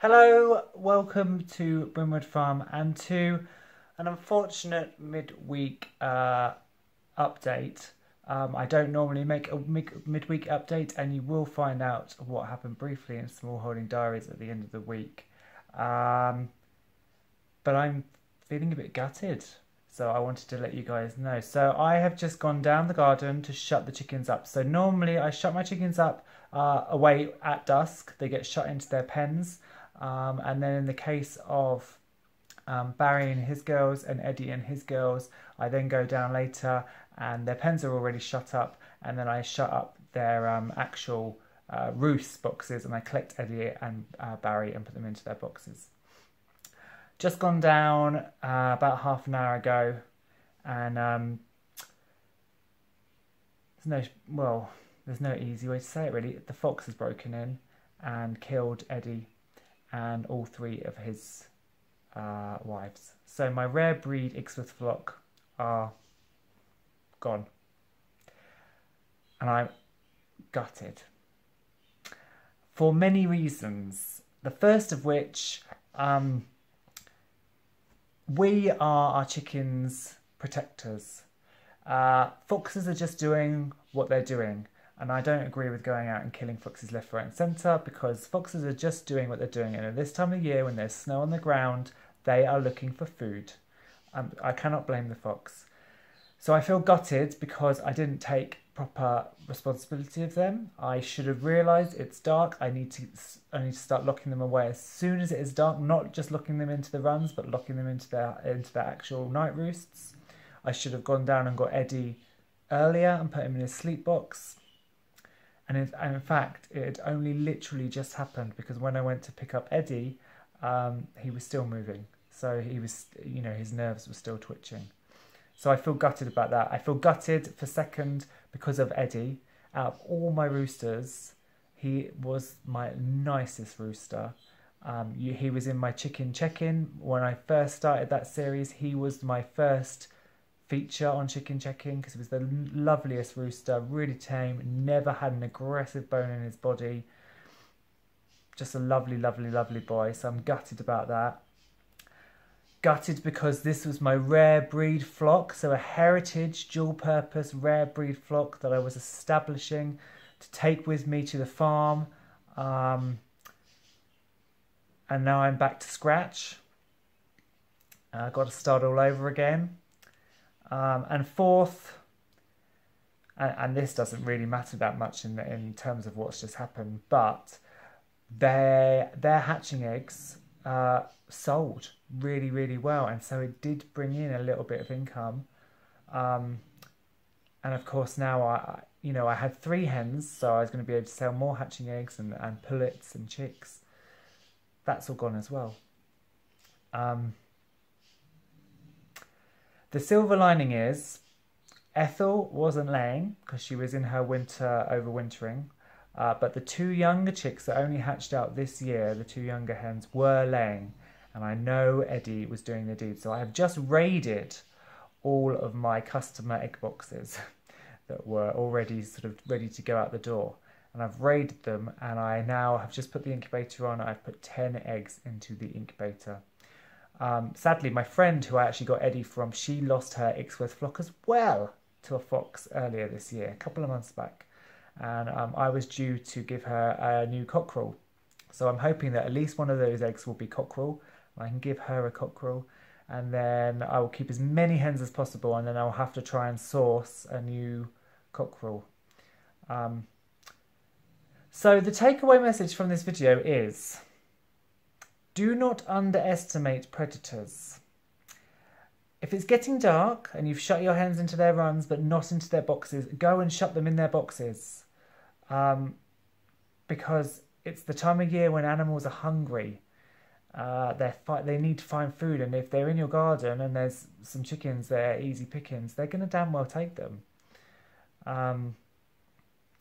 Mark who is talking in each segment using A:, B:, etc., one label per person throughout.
A: Hello, welcome to Brimwood Farm and to an unfortunate midweek update. I don't normally make a midweek update, and you will find out what happened briefly in Smallholding Diaries at the end of the week. But I'm feeling a bit gutted, so I wanted to let you guys know. So I have just gone down the garden to shut the chickens up. So normally I shut my chickens up away at dusk. They get shut into their pens. And then in the case of Barry and his girls and Eddie and his girls, I then go down later and their pens are already shut up, and then I shut up their actual roost boxes, and I collect Eddie and Barry and put them into their boxes. Just gone down about half an hour ago, and there's no easy way to say it really. The fox has broken in and killed Eddie and all three of his wives. So my rare breed Ixworth flock are gone, and I'm gutted for many reasons. The first of which, we are our chickens' protectors. Foxes are just doing what they're doing. And I don't agree with going out and killing foxes left, right and centre, because foxes are just doing what they're doing. And at this time of year, when there's snow on the ground, they are looking for food. I cannot blame the fox. So I feel gutted because I didn't take proper responsibility of them. I should have realised it's dark. I need to start locking them away as soon as it is dark, not just locking them into the runs, but locking them into their actual night roosts. I should have gone down and got Eddie earlier and put him in his sleep box. And in fact, it had only literally just happened because when I went to pick up Eddie, he was still moving. So he was, his nerves were still twitching. So I feel gutted about that. I feel gutted for second because of Eddie. Out of all my roosters, he was my nicest rooster. He was in my chicken check-in. When I first started that series, he was my first feature on Chicken Check-In because he was the loveliest rooster, really tame, never had an aggressive bone in his body. Just a lovely, lovely, lovely boy. So I'm gutted about that. Gutted because this was my rare breed flock, so a heritage, dual-purpose, rare breed flock that I was establishing to take with me to the farm. And now I'm back to scratch. I've got to start all over again. And fourth, and this doesn't really matter that much in terms of what's just happened, but their hatching eggs sold really, really well, and so it did bring in a little bit of income. And of course now I had 3 hens, so I was going to be able to sell more hatching eggs and pullets and chicks. That's all gone as well. The silver lining is Ethel wasn't laying because she was in her winter overwintering, but the 2 younger chicks that only hatched out this year, the 2 younger hens, were laying, and I know Eddie was doing the deed. So I have just raided all of my customer egg boxes that were already sort of ready to go out the door, and I've raided them, and I now have just put the incubator on. I've put 10 eggs into the incubator. Sadly, my friend who I actually got Eddie from, she lost her Ixworth flock as well to a fox earlier this year, a couple of months back. And I was due to give her a new cockerel. So I'm hoping that at least one of those eggs will be cockerel. I can give her a cockerel. And then I will keep as many hens as possible. And then I'll have to try and source a new cockerel. So the takeaway message from this video is: do not underestimate predators. If it's getting dark and you've shut your hens into their runs but not into their boxes, go and shut them in their boxes. Because it's the time of year when animals are hungry. They need to find food, and if they're in your garden and there's some chickens there, easy pickings, they're going to damn well take them.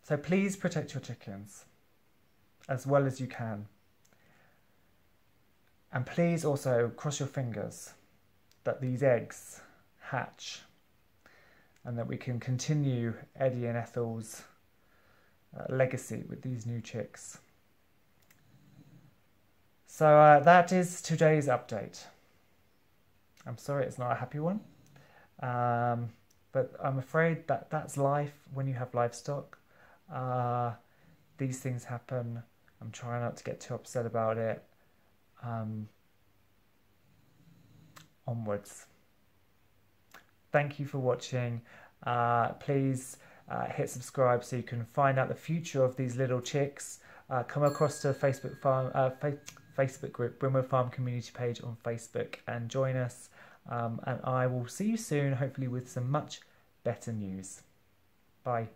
A: So please protect your chickens as well as you can. And please also cross your fingers that these eggs hatch and that we can continue Eddie and Ethel's legacy with these new chicks. So that is today's update. I'm sorry it's not a happy one, but I'm afraid that that's life when you have livestock. These things happen. I'm trying not to get too upset about it. Onwards. Thank you for watching. Please hit subscribe so you can find out the future of these little chicks. Come across to Facebook group, Brimwood Farm community page on Facebook, and join us. And I will see you soon, hopefully with some much better news. Bye.